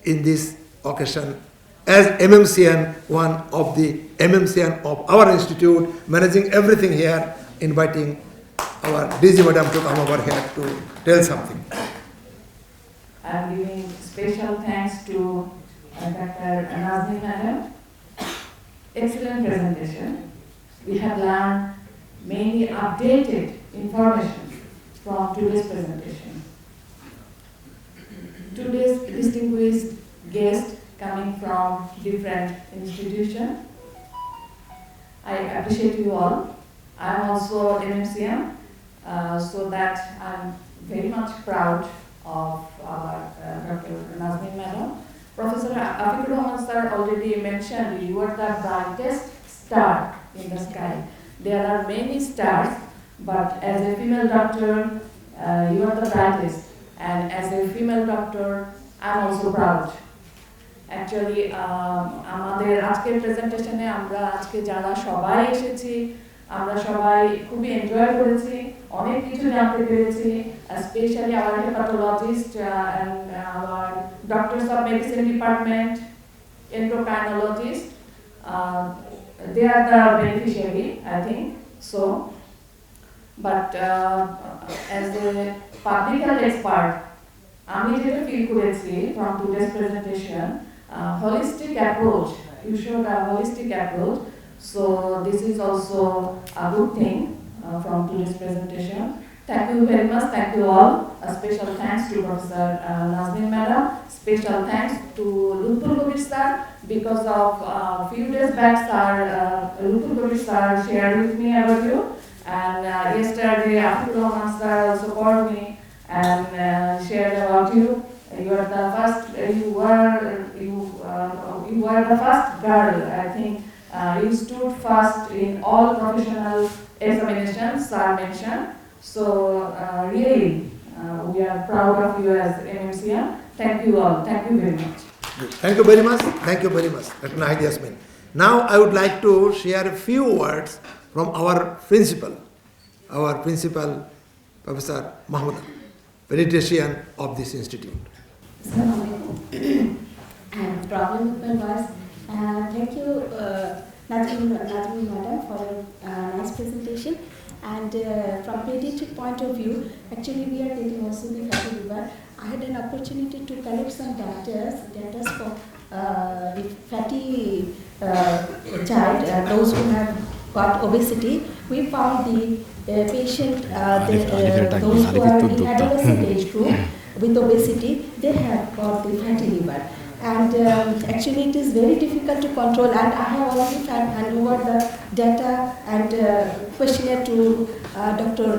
[SPEAKER 1] in this occasion as MMCN, one of the MMCN of our institute, managing everything here, inviting our DG Madam to come over here to tell something.
[SPEAKER 5] I'm giving special thanks to Dr. Nazneen Madam. Excellent presentation. We have learned many updated information from today's presentation. Today's distinguished guests coming from different institutions. I appreciate you all. I'm also MMCM, so that I'm very much proud of our Dr. Nazneen Madam. Professor Afikur Rahman sir already mentioned you are the brightest star in the sky. There are many stars, but as a female doctor, you are the brightest. And as a female doctor, I'm also proud. Actually, আমাদের আজকের প্রেজেন্টেশনে আমরা আজকে যারা সবাই এসেছি আমরা সবাই খুবই এনজয় করেছি অনেক কিছু জানতে পেরেছি specially our hepatologist and our doctors of medicine department endocrinologist they are the beneficiary I think so but as a public health expert আমি যেটা ফিল করেছি from today's presentation holistic approach you showed a holistic approach. So this is also a good thing from today's presentation. Thank you very much. Thank you all. A special thanks to Professor Nazneen Madam. Special thanks to Lutful Kabir sir because of few days back sir, Lutful Kabir sir shared with me about you, and yesterday Afikur Rahman sir also called me and shared about you. You are the first. You were the first girl, I think. You stood first in all professional examinations, sir mentioned. So really, we are proud of you as MMCM. Thank you all. Thank you very much.
[SPEAKER 1] Thank you very much. Thank you very much, Dr. Nahid Yasmin. Now I would like to share a few words from our principal, Professor Mahmouda, pediatrician of this institute.
[SPEAKER 6] I have a problem with my voice. Thank you, Nazneen Madam, for a nice presentation. And from pediatric point of view, actually we are taking also the fatty liver. I had an opportunity to collect some data for the fatty child, those who have got obesity. We found the patient, those who are in adolescent age group with obesity, they have got the fatty liver. And actually it is very difficult to control, and I have already handed over the data and questionnaire to Dr.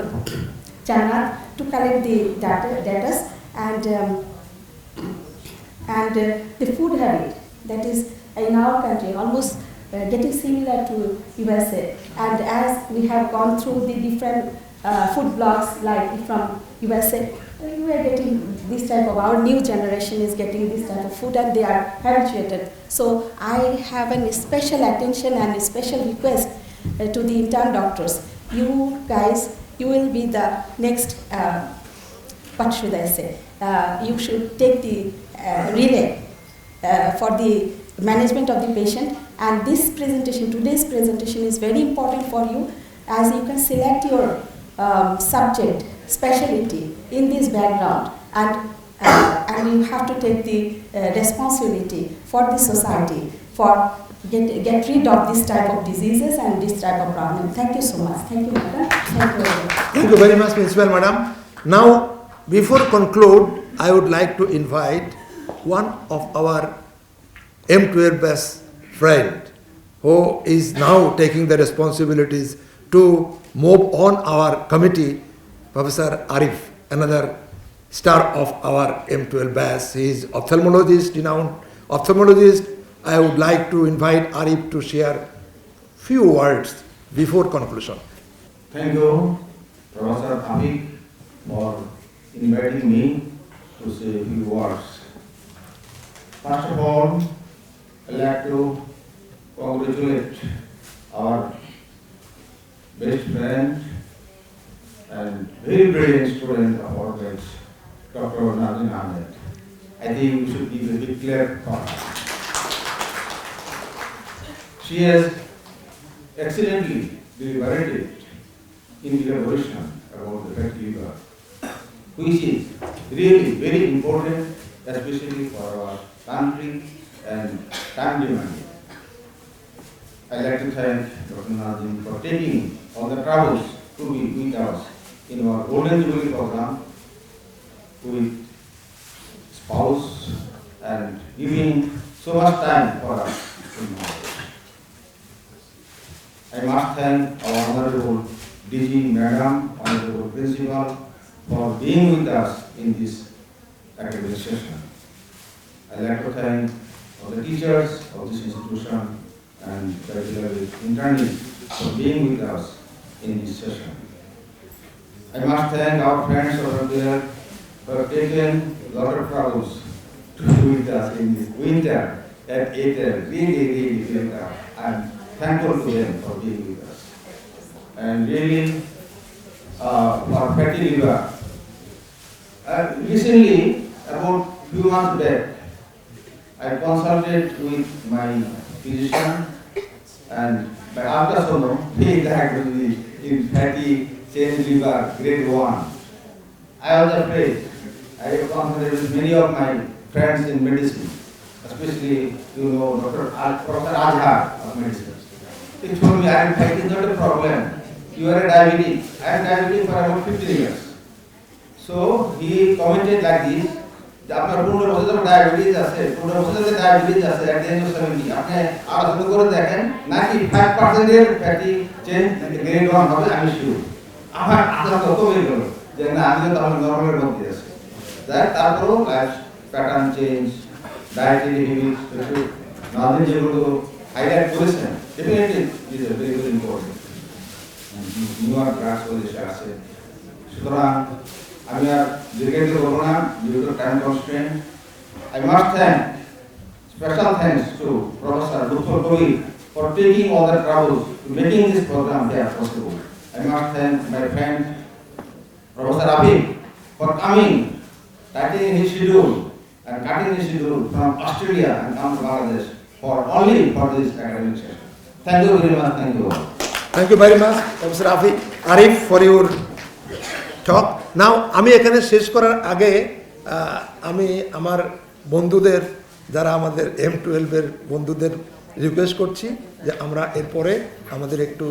[SPEAKER 6] Chanat to collect the data and the food habit that is in our country almost getting similar to USA, and as we have gone through the different food blogs like from USA, we are getting this type of, our new generation is getting this type of food and they are habituated. So I have a special attention and a special request to the intern doctors. You guys, you will be the next, what should I say, you should take the relay for the management of the patient, and this presentation, today's presentation is very important for you as you can select your subject, specialty in this background, and you have to take the responsibility for the society for get rid of this type of diseases and this type of problem. Thank you so much. Thank you, madam. Thank you very much.
[SPEAKER 1] Thank you very much, Principal Madam. Now, before conclude, I would like to invite one of our M-12 best friend who is now taking the responsibilities to move on our committee, Professor Arif, another star of our M-12 batch. He is ophthalmologist, renowned ophthalmologist. I would like to invite Arif to share few words before conclusion.
[SPEAKER 7] Thank you, Professor Afik, for inviting me
[SPEAKER 4] to say a few words. First of all, I'd like to congratulate our best friend and very brilliant student of our batch, Dr. Nazneen M-12. I think we should give a big clap for her. She has excellently deliberated in elaboration about the fatty liver, which is really very important, especially for our country and time demanding. I'd like to thank Dr. Nazneen for taking all the travels to be with us in our Golden Jubilee program with spouse and giving so much time for us. I must thank our Honorable DG Madam, Honorable Principal for being with us in this academic session. I'd like to thank all the teachers of this institution and particularly internees for being with us in this session. I must thank our friends over there who have taken a lot of troubles to be with us in this winter at April, really winter. I'm thankful to them for being with us. And really, our fatty liver. Recently, about a few months back, I consulted with my physician and by ultrasound, he diagnosed me in fatty chain liver grade 1. I was afraid. I consulted with many of my friends in medicine, especially, Professor Azhar of medicine. He told me, iron fatty is not a problem. You are a diabetic. I am diabetic for about 15 years. So he commented like this, আপনার 15 বছরের diabetes আছে 15 বছরের diabetes আছে at the age of 70 আপনি আলোচনা করে দেখেন 95% এর ফ্যাটি চেঞ্জ গ্রেড 1 হবে আমি শিওর আমার আদর কত হয়ে গেল যে না আমি তো তাহলে নরমালের মধ্যে আছি তারপরও life pattern change dietary habits একটু নাজিন যেগুলো হাইলাইট করেছেন definitely this is very very important new drugs position আছে সুতরাং আমি আর দীর্ঘায়িত করব না due to time constraint. I must thank special thanks to Professor Dr. Koi for taking all the troubles to making this program here possible. I must thank my friend Professor Abib for coming, tightening his schedule and cutting his schedule from Australia and come to Bangladesh for only for this academic session. Thank you very much. Thank you all.
[SPEAKER 1] Thank you very much, Professor Arif, for your talk. নাও আমি এখানে শেষ করার আগে আমি আমার বন্ধুদের যারা আমাদের M-12 এর বন্ধুদের রিকোয়েস্ট করছি যে আমরা এরপরে আমাদের একটু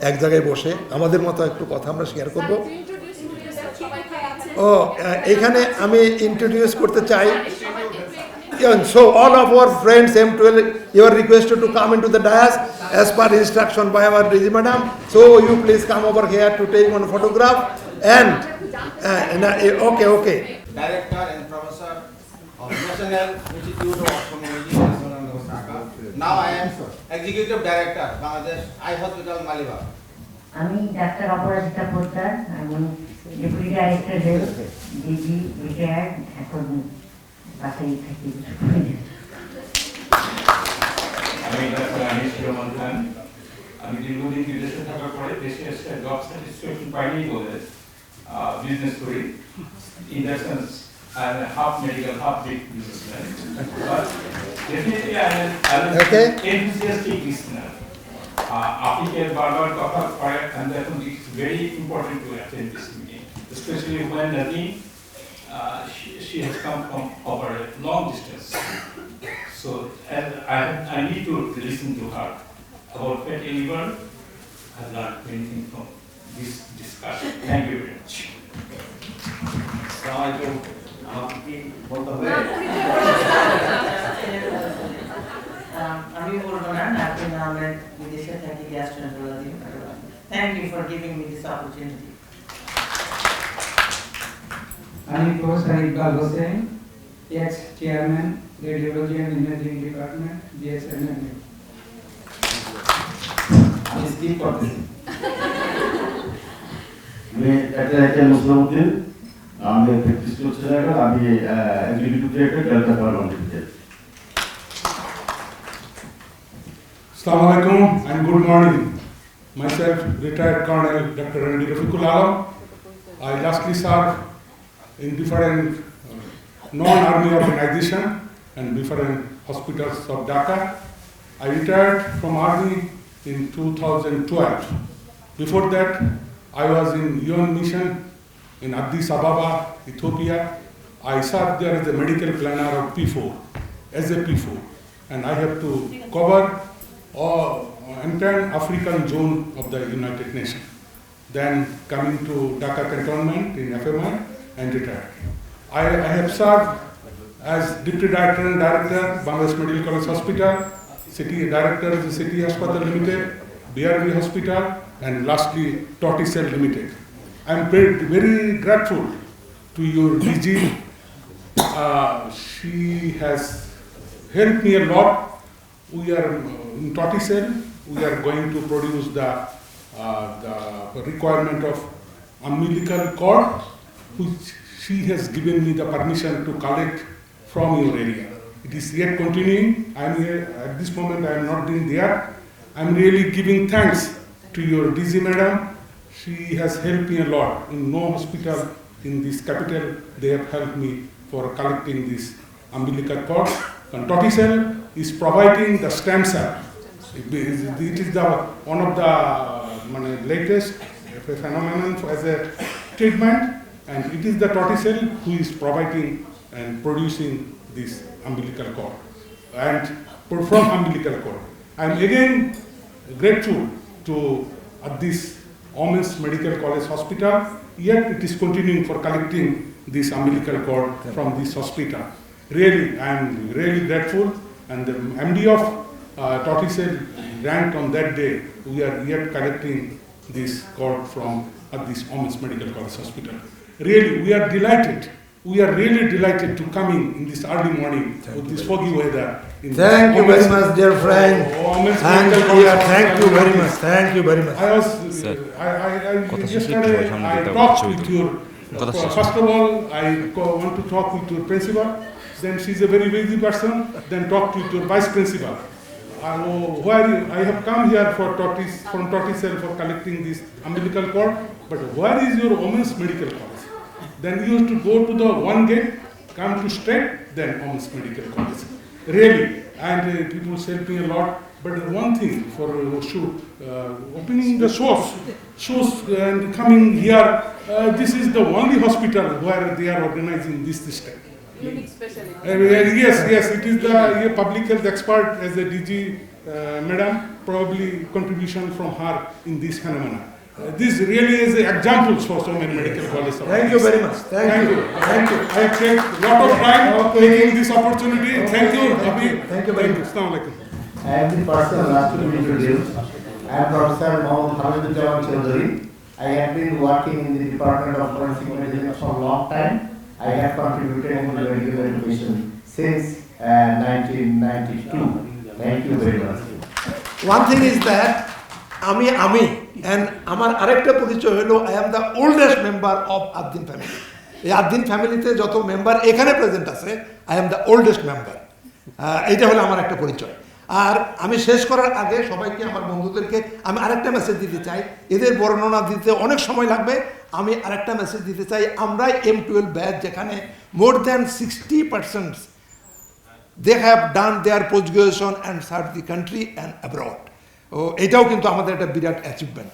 [SPEAKER 1] এক জায়গায় বসে আমাদের মতো একটু কথা আমরা শেয়ার করব। ও এখানে আমি ইন্ট্রোডিউস করতে চাই so all of our friends M-12 you are requested to come into the dais as per instruction by our DG madam, so you please come over here to take one photograph and okay.
[SPEAKER 4] Director and Professor of National Institute of Ophthalmology, Osaka. Now I am Executive Director, Bangladesh Eye Hospital, Malibag.
[SPEAKER 7] আমি doctor Aparajita Poddar, আমি deputy director health, DG retired, এখন বাসায় থাকি।
[SPEAKER 8] আমি doctor Anis Rahman Khan, আমি দীর্ঘদিন বিদেশে থাকার পরে দেশে এসে জব স্যাটিসফ্যাকশন পাইনি বলে বিজনেস করি। In that sense, I'm a half medical, half big businessman. But definitely I'm an enthusiastic listener. African Barbar কথা করে, and therefore it's very important to attend this meeting, especially when Nazneen, she has come from over a long distance. So and I need to listen to her about fatty liver. I've learned many things from this discussion. Thank you very much.
[SPEAKER 4] Assalamualaikum. আমাকে কি বলতে হবে?
[SPEAKER 2] আমি বলবো না, আপনি আমরা বিদেশে থাকি gastroenterology. Thank you for giving me this opportunity.
[SPEAKER 9] আমি professor Iqbal Hossain, ex chairman radiology and imaging department, BSMM.
[SPEAKER 4] আমি স্কিপ করতেছি।
[SPEAKER 10] আমি একটা মুসলিম আমাদের প্র্যাকটিস চলছে এখন আমি executive director Delta Command Limited.
[SPEAKER 11] Assalamu alaikum and good morning. Myself, retired Colonel Dr. Randy Rafiqul Alam. I lastly served in different non-army organizations and different hospitals of Dhaka. I retired from army in 2012. Before that, I was in UN mission in Addis Ababa, Ethiopia. I served there as a medical planner of P4, as a P4, and I have to cover entire African zone of the United Nations. Then coming to Dhaka cantonment in FMI and retired. I have served as Deputy Director and Director, Bangladesh Medical College Hospital, City Director of the City Hospital Limited, BRB Hospital, and lastly Torticell Limited. I am very grateful to your DG. She has helped me a lot. We are in Torticell. We are going to produce the requirement of umbilical cord, which she has given me the permission to collect from your area. It is yet continuing. I am here at this moment. I am not doing there. I am really giving thanks to your DG madam. She has helped me a lot. In no hospital in this capital, they have helped me for collecting this umbilical cord. And Torticell is providing the stem cell. It is one of the latest phenomenon as a treatment, and it is the Torticell who is providing and producing this umbilical cord. And from umbilical cord, I am again grateful to this Women's Medical College Hospital. Yet it is continuing for collecting this umbilical cord from this hospital. Really, I am really grateful, and the MD of Torticell ranked on that day. We are yet collecting this cord from this Women's Medical College Hospital. Really, we are delighted. We are really delighted to coming in this early morning with this foggy weather.
[SPEAKER 1] Thank you very much, dear friend. Thank you very much. Thank you very much.
[SPEAKER 11] Yesterday I talked with your. First of all, I want to talk with your principal. Then she's a very busy person. Then talk with your vice principal. I have come here from Torticell for collecting this umbilical cord. But where is your Women's Medical College? Then you have to go to the one gate, come to straight, then Women's Medical College. Really, and people help me a lot. But one thing for opening the shows and coming here, this is the only hospital where they are organizing this system.
[SPEAKER 5] Unique specialty.
[SPEAKER 11] Yes, it is the public health expert as a DG madam, probably contribution from her in this phenomena. This really is examples for so many medical colleges.
[SPEAKER 1] Thank you very much. Thank you.
[SPEAKER 11] I take a lot of time taking this opportunity. Thank you, Abhi.
[SPEAKER 1] Thank you very much.
[SPEAKER 11] Assalamu alaikum.
[SPEAKER 12] I am the person last to be introduced. I am Professor Mohammad Hamidullah Chaudhary. I have been working in the Department of Forensic Medicine for a long time. I have contributed in medical education since 1992. Thank you very much.
[SPEAKER 1] One thing is that আমি and আমার আরেকটা পরিচয় হলো I am the oldest member of Ad-din family. এই আদ্দিন ফ্যামিলিতে যত member এখানে present আছে I am the oldest member. এইটা হলো আমার একটা পরিচয়। আর আমি শেষ করার আগে সবাইকে আমার বন্ধুদেরকে আমি আরেকটা মেসেজ দিতে চাই। এদের বর্ণনা দিতে অনেক সময় লাগবে। আমি আরেকটা মেসেজ দিতে চাই। আমরা M-12 ব্যাচ যেখানে more than 60% they have done their post graduation and served the country and abroad. এটাও কিন্তু আমাদের একটা বিরাট অ্যাচিভমেন্ট।